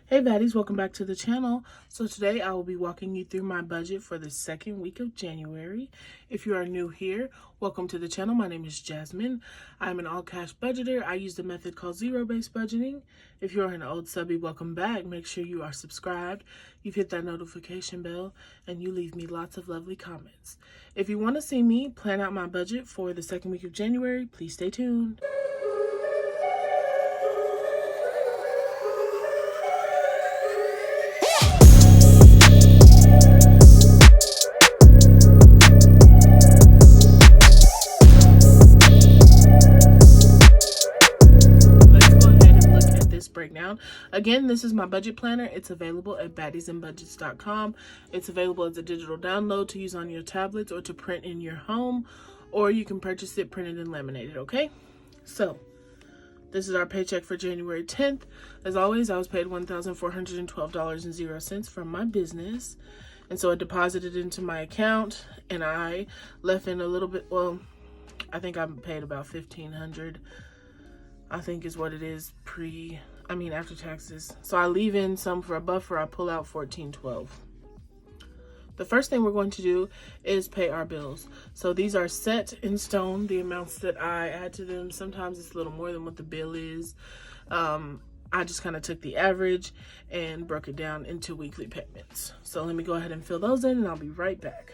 Hey baddies, welcome back to the channel. So today I will be walking you through my budget for the second week of January. If you are new here, welcome to the channel. My name is Jasmine. I'm an all-cash budgeter. I use the method called zero-based budgeting. If you're an old subby, welcome back. Make sure you are subscribed, you've hit that notification bell, and you leave me lots of lovely comments. If you want to see me plan out my budget for the second week of January, please stay tuned. Breakdown. Again, this is my budget planner. It's available at baddiesbudgets.com. It's available as a digital download to use on your tablets or to print in your home, or you can purchase it printed and laminated, okay? So, this is our paycheck for January 10th. As always, I was paid $1,412.00 from my business, and so I deposited into my account, and I left in a little bit, well, I think I'm paid about $1,500, I think is what it is after taxes. So I leave in some for a buffer. I pull out $1,412. The first thing we're going to do is pay our bills. So these are set in stone, the amounts that I add to them. Sometimes it's a little more than what the bill is. I just kind of took the average and broke it down into weekly payments. So let me go ahead and fill those in and I'll be right back.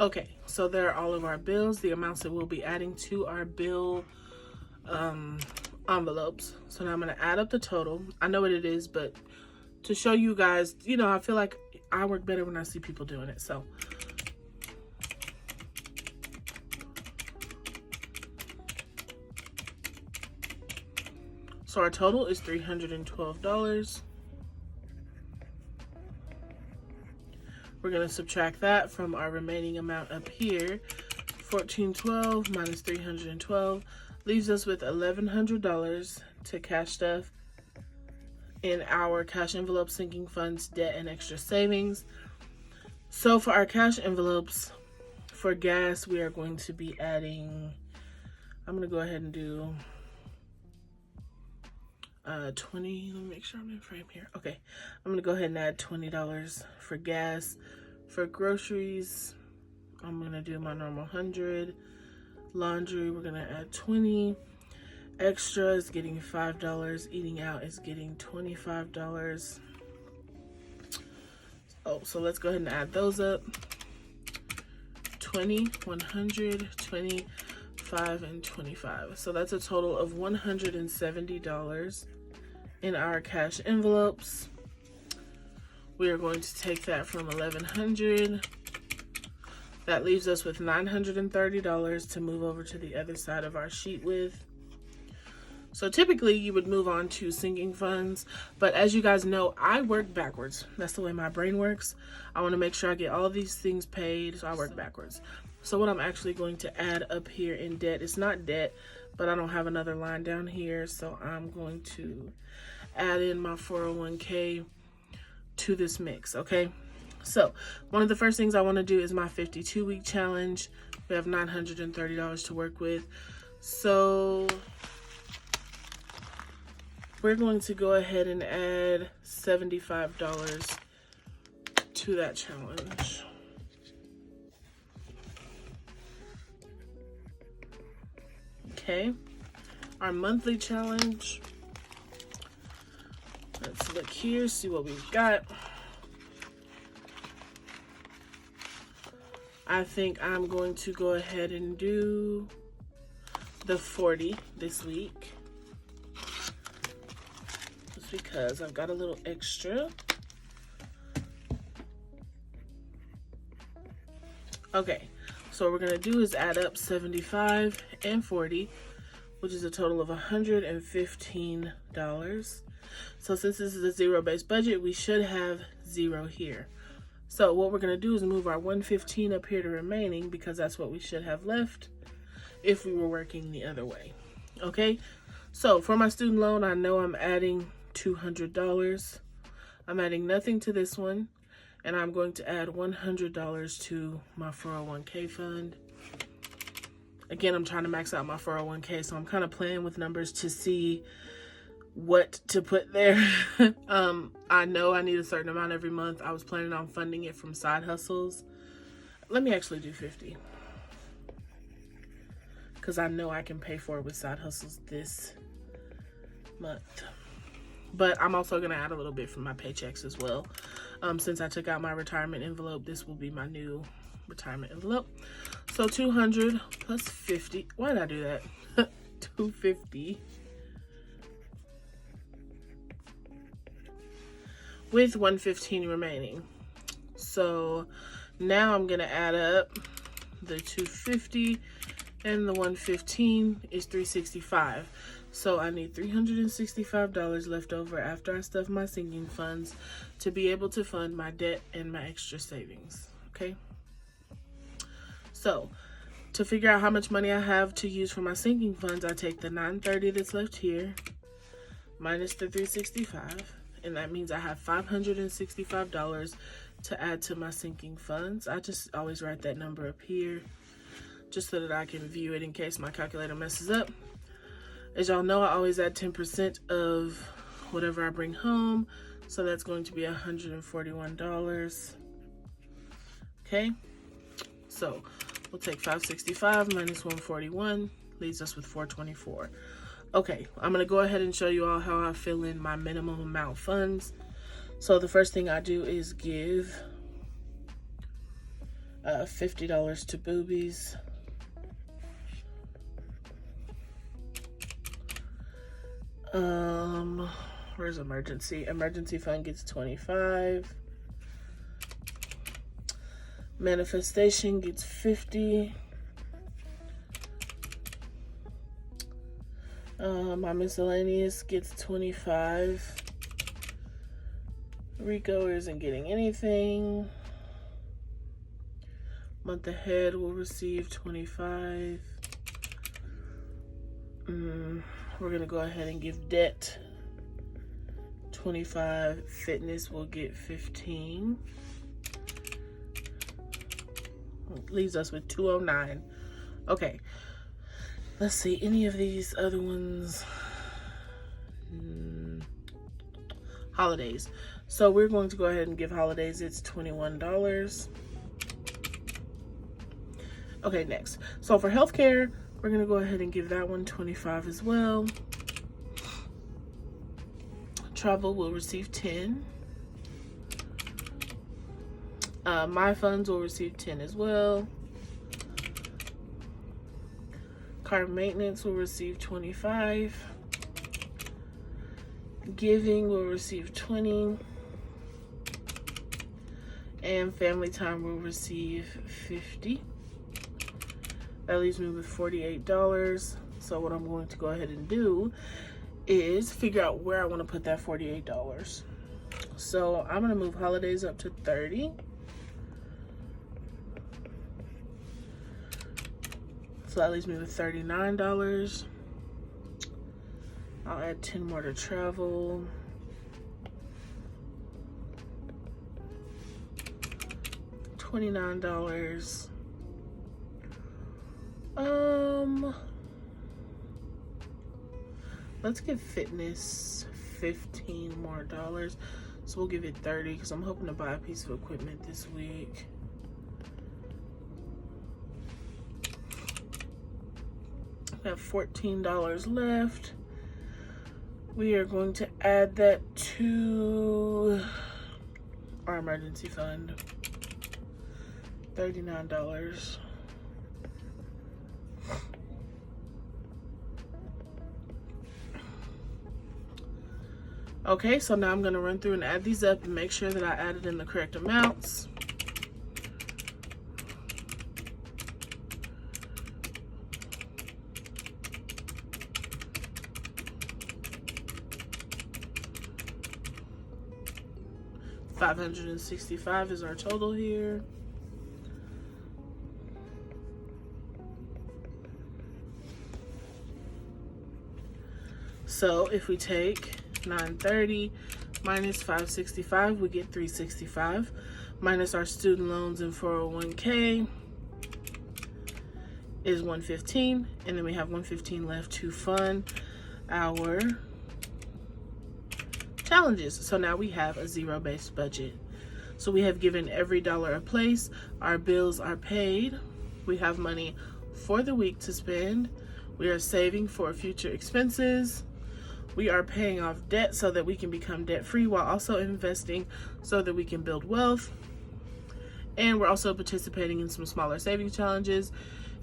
Okay, so there are all of our bills, the amounts that we'll be adding to our bill envelopes. So now I'm going to add up the total. I know what it is, but to show you guys, I feel like I work better when I see people doing it. So our total is $312. We're going to subtract that from our remaining amount up here. $1,412 minus $312 leaves us with $1,100 to cash stuff in our cash envelope, sinking funds, debt, and extra savings. So for our cash envelopes, for gas, we are going to be adding, I'm going to go ahead and do 20. Let me make sure I'm in frame here. Okay, I'm gonna go ahead and add $20 for gas. For groceries, I'm gonna do my normal 100. Laundry, we're gonna add 20. Extra is getting $5. Eating out is getting $25. So let's go ahead and add those up. 20, 100, 20, 5, and 25. So that's a total of $170 in our cash envelopes. We are going to take that from $1,100. That leaves us with $930 to move over to the other side of our sheet with. So typically you would move on to sinking funds, but as you guys know, I work backwards. That's the way my brain works. I want to make sure I get all of these things paid, so I work backwards. So what I'm actually going to add up here in debt, it's not debt, but I don't have another line down here, so I'm going to add in my 401k to this mix, okay? So one of the first things I want to do is my 52-week challenge. We have $930 to work with. So we're going to go ahead and add $75 to that challenge. Okay, our monthly challenge. Let's look here, see what we've got. I think I'm going to go ahead and do the 40 this week. Just because I've got a little extra. Okay, so what we're gonna do is add up 75 and 40, which is a total of $115. So since this is a zero-based budget, we should have 0 here. So what we're going to do is move our 115 up here to remaining, because that's what we should have left if we were working the other way. Okay, so for my student loan, I know I'm adding $200. I'm adding nothing to this one, and I'm going to add $100 to my 401k fund. Again, I'm trying to max out my 401k, so I'm kind of playing with numbers to see what to put there. I know I need a certain amount every month. I was planning on funding it from side hustles. Let me actually do 50, because I know I can pay for it with side hustles this month. But I'm also going to add a little bit from my paychecks as well. Since I took out my retirement envelope, this will be my new retirement envelope. So 200 plus 50. Why did I do that? 250 with 115 remaining. So now I'm going to add up the 250 and the 115 is 365. So I need $365 left over after I stuff my sinking funds to be able to fund my debt and my extra savings. Okay. So to figure out how much money I have to use for my sinking funds, I take the $930 that's left here minus the $365, and that means I have $565 to add to my sinking funds. I just always write that number up here just so that I can view it in case my calculator messes up. As y'all know, I always add 10% of whatever I bring home, so that's going to be $141. Okay, so we'll take 565 minus 141, leaves us with 424. Okay, I'm going to go ahead and show you all how I fill in my minimum amount funds. So the first thing I do is give $50 to boobies. Where's emergency? Emergency fund gets 25. Manifestation gets 50. My miscellaneous gets 25. Rico isn't getting anything. Month ahead will receive 25. We're gonna go ahead and give debt 25. Fitness will get 15. Leaves us with 209. Okay, let's see, any of these other ones. Holidays. So we're going to go ahead and give holidays, it's $21. Okay, next. So for healthcare, we're going to go ahead and give that one 25 as well. Travel will receive 10. My funds will receive 10 as well. Car maintenance will receive 25. Giving will receive 20. And family time will receive 50. That leaves me with $48. So what I'm going to go ahead and do is figure out where I want to put that $48. So I'm going to move holidays up to 30. So that leaves me with $39. I'll add 10 more to travel. $29. Let's give fitness $15 more. So we'll give it 30 because I'm hoping to buy a piece of equipment this week. We have $14 left. We are going to add that to our emergency fund. $39. Okay, so now I'm going to run through and add these up and make sure that I added in the correct amounts. $565 is our total here. So if we take 930 minus 565, we get 365. Minus our student loans and 401k is 115, and then we have 115 left to fund our challenges. So now we have a zero-based budget. So we have given every dollar a place. Our bills are paid. We have money for the week to spend. We are saving for future expenses. We are paying off debt so that we can become debt-free while also investing so that we can build wealth. And we're also participating in some smaller savings challenges.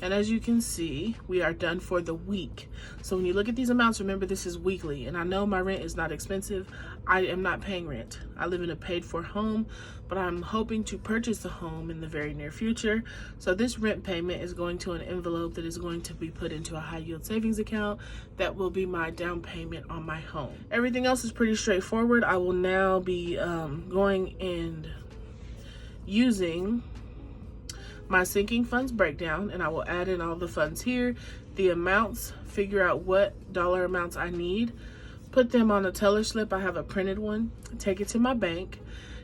And as you can see, we are done for the week. So when you look at these amounts, remember this is weekly. And I know my rent is not expensive. I am not paying rent. I live in a paid-for home, but I'm hoping to purchase a home in the very near future. So this rent payment is going to an envelope that is going to be put into a high-yield savings account. That will be my down payment on my home. Everything else is pretty straightforward. I will now be going and using my sinking funds breakdown, and I will add in all the funds here, the amounts, figure out what dollar amounts I need, put them on a teller slip. I have a printed one, take it to my bank,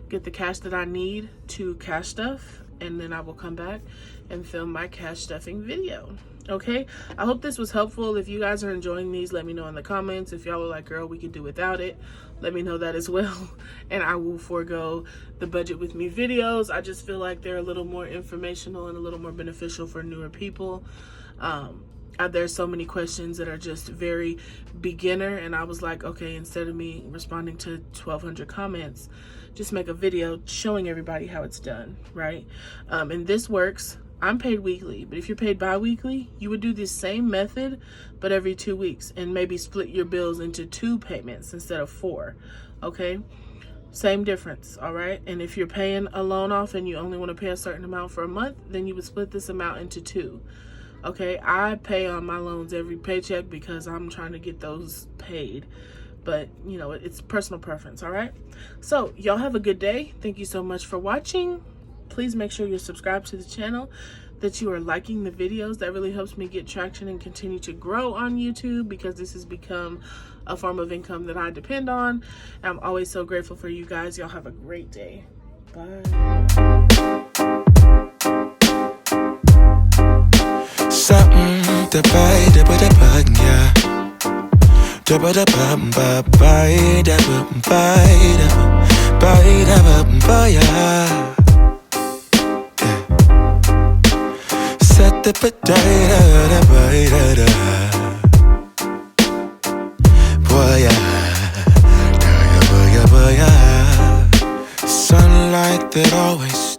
get the cash that I need to cash stuff, and then I will come back and film my cash stuffing video. Okay, I hope this was helpful. If you guys are enjoying these, let me know in the comments. If y'all are like, girl, we could do without it, let me know that as well. And I will forego the budget with me videos. I just feel like they're a little more informational and a little more beneficial for newer people. There's so many questions that are just very beginner, and I was like, okay, instead of me responding to 1,200 comments, just make a video showing everybody how it's done, right? And this works. I'm paid weekly, but if you're paid bi-weekly, you would do the same method, but every 2 weeks, and maybe split your bills into 2 payments instead of 4, okay? Same difference, all right? And if you're paying a loan off and you only want to pay a certain amount for a month, then you would split this amount into 2, okay? I pay on my loans every paycheck because I'm trying to get those paid, but you know, it's personal preference, all right? So y'all have a good day. Thank you so much for watching. Please make sure you're subscribed to the channel, that you are liking the videos. That really helps me get traction and continue to grow on YouTube, because this has become a form of income that I depend on. I'm always so grateful for you guys. Y'all have a great day. Bye. Set the potato, boy, sunlight that always